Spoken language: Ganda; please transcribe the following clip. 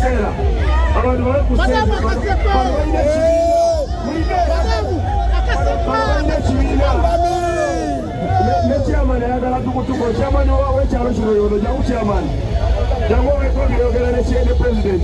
ekiseera abantu bale ku ssente ekibiina ne chairman ayagala tukutuko chairman w'ekyalo kino yono jangu chairman jangu oyogera ne president